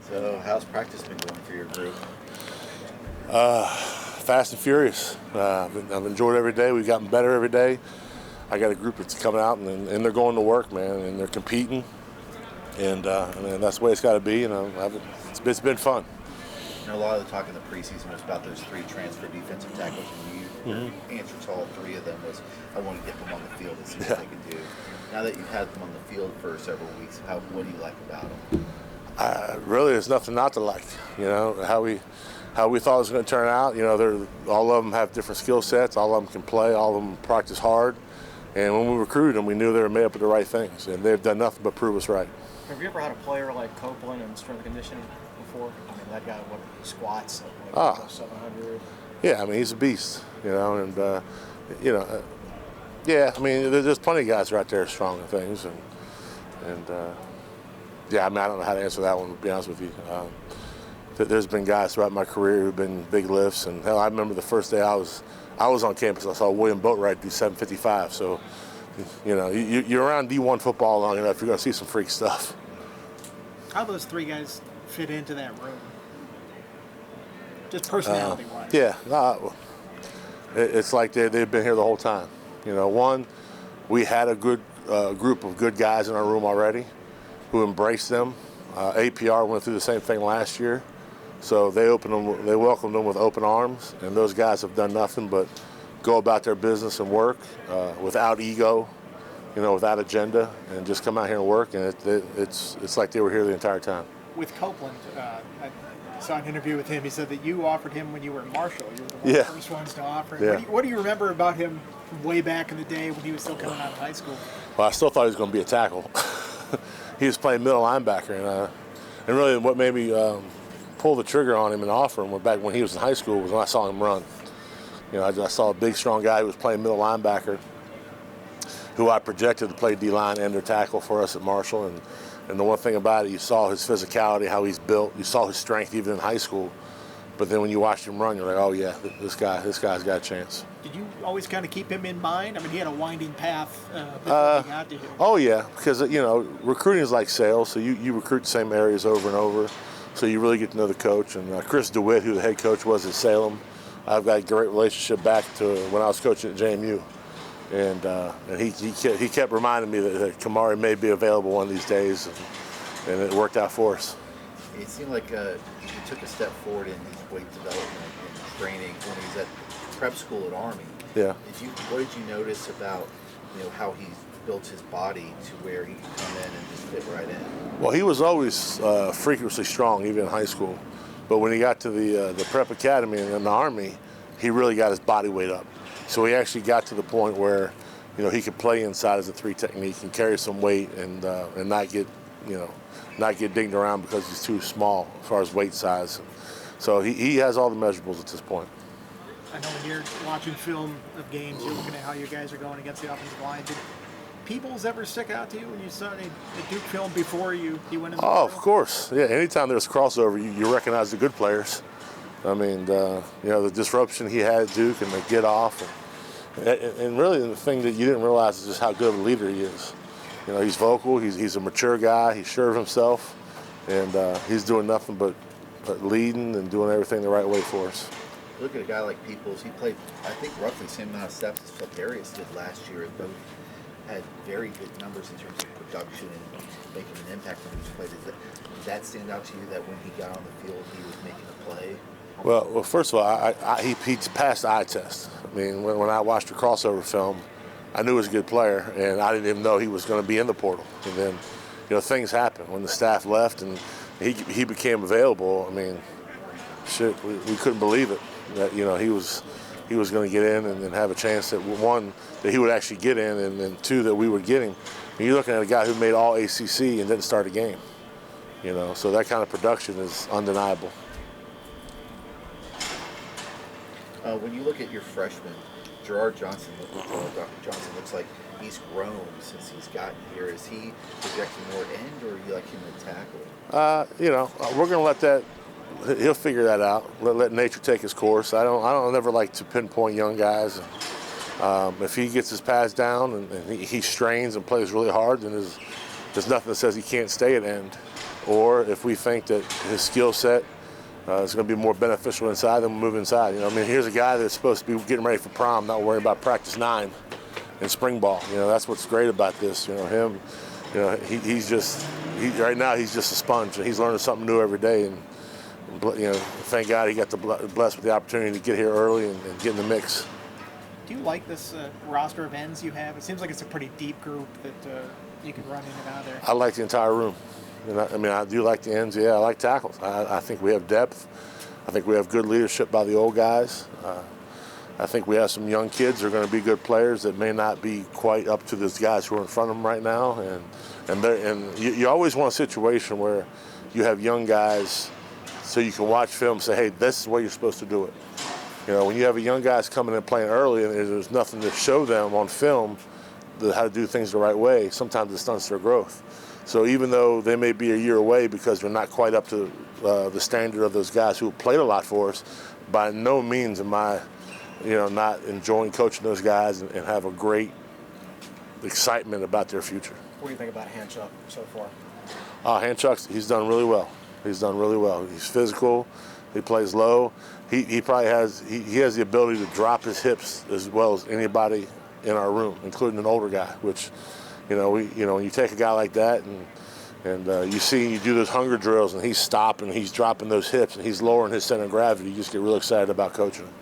So how's practice been going for your group? Fast and furious. I've enjoyed every day. We've gotten better every day. I got a group that's coming out and they're going to work, man, and they're competing, and that's the way it's got to be. It's been fun. You know, a lot of the talk in the preseason was about those 3 transfer defensive tackles, and your answer to all 3 of them was, "I want to get them on the field and see what they can do." Now that you've had them on the field for several weeks, what do you like about them? Really, there's nothing not to like. You know how we thought it was going to turn out. You know, all of them have different skill sets. All of them can play. All of them practice hard. And when we recruited them, we knew they were made up of the right things, and they've done nothing but prove us right. Have you ever had a player like Copeland in strength and conditioning before? I mean, that guy squats at like 700. Yeah, I mean, he's a beast. You know, and yeah, I mean, there's plenty of guys right there strong and things, and yeah, I mean, I don't know how to answer that one, to be honest with you. There's been guys throughout my career who've been big lifts, and hell, I remember the first day I was on campus, I saw William Boatwright do 755. So, you know, you're around D1 football long enough, you're going to see some freak stuff. How those 3 guys fit into that room? Just personality-wise. Yeah, it's like they've been here the whole time. You know, one, we had a good group of good guys in our room already who embraced them. APR went through the same thing last year. So they welcomed them with open arms, and those guys have done nothing but go about their business and work without ego, you know, without agenda, and just come out here and work. And it's like they were here the entire time. With Copeland, I saw an interview with him. He said that you offered him when you were in Marshall. You were one of the first ones to offer him. Yeah. What do you remember about him from way back in the day when he was still coming out of high school? Well, I still thought he was going to be a tackle. He was playing middle linebacker, and really what made me pull the trigger on him and offer him back when he was in high school was when I saw him run. You know, I saw a big, strong guy who was playing middle linebacker, who I projected to play D-line and or tackle for us at Marshall. And the one thing about it, you saw his physicality, how he's built. You saw his strength even in high school. But then when you watched him run, you're like, oh yeah, this guy's got a chance. Did you always kind of keep him in mind? I mean, he had a winding path before he got to here. Oh yeah, because you know, recruiting is like sales. So you recruit the same areas over and over. So you really get to know the coach. And Chris DeWitt, who the head coach was at Salem, I've got a great relationship back to when I was coaching at JMU. And he kept reminding me that Kamari may be available one of these days, and it worked out for us. It seemed like you took a step forward in his weight development and training when he was at prep school at Army. Yeah. What did you notice about, you know, how he's built his body to where he can come in and just fit right in? Well, he was always freakishly strong, even in high school. But when he got to the prep academy and in the Army, he really got his body weight up. So he actually got to the point where, you know, he could play inside as a 3 technique and carry some weight and not get dinged around because he's too small as far as weight size. So he has all the measurables at this point. I know when you're watching film of games, you're looking at how you guys are going against the offensive line. Did Peoples ever stick out to you when you saw the Duke film before you went in the Oh, of course. Yeah, anytime there's crossover, you recognize the good players. I mean, you know, the disruption he had at Duke and the get off. And really the thing that you didn't realize is just how good of a leader he is. You know, he's vocal, he's a mature guy, he's sure of himself, and he's doing nothing but leading and doing everything the right way for us. Look at a guy like Peoples. He played, I think, roughly the same amount of steps as Fletarius did last year, and both had very good numbers in terms of production and making an impact when he played. Did that stand out to you that when he got on the field, he was making a play? Well, first of all, he passed the eye test. I mean, when I watched the crossover film, I knew he was a good player, and I didn't even know he was going to be in the portal. And then, you know, things happened. When the staff left and he became available, I mean, shit, we couldn't believe it. That, you know, he was going to get in and have a chance that, one, that he would actually get in, and then two, that we would get him. And you're looking at a guy who made all ACC and didn't start a game. You know, so that kind of production is undeniable. When you look at your freshman, Gerard Johnson looks like he's grown since he's gotten here. Is he projecting more end, or you like him to tackle? You know, we're going to let that. He'll figure that out. Let nature take his course. I don't never like to pinpoint young guys. If he gets his pass down and he strains and plays really hard, then there's nothing that says he can't stay at end. or if we think that his skill set is going to be more beneficial inside, then we'll move inside. You know, I mean, here's a guy that's supposed to be getting ready for prom, not worrying about practice 9 and spring ball. You know, that's what's great about this. You know, him, you know, right now he's just a sponge, and he's learning something new every day. And you know, thank God he got blessed with the opportunity to get here early and get in the mix. Do you like this roster of ends you have? It seems like it's a pretty deep group that you can run in and out of there. I like the entire room. And I mean, I do like the ends. Yeah, I like tackles. I think we have depth. I think we have good leadership by the old guys. I think we have some young kids who are going to be good players that may not be quite up to those guys who are in front of them right now. And you always want a situation where you have young guys so you can watch film and say, hey, this is the way you're supposed to do it. You know, when you have a young guys coming in playing early and there's nothing to show them on film how to do things the right way, sometimes it stunts their growth. So even though they may be a year away because they're not quite up to the standard of those guys who played a lot for us, by no means am I, you know, not enjoying coaching those guys and have a great excitement about their future. What do you think about Hanchu so far? Hanchu, he's done really well. He's done really well. He's physical. He plays low. He probably has the ability to drop his hips as well as anybody in our room, including an older guy. Which, you know, when you take a guy like that and you do those hunger drills and he's stopping, he's dropping those hips and he's lowering his center of gravity, you just get real excited about coaching him.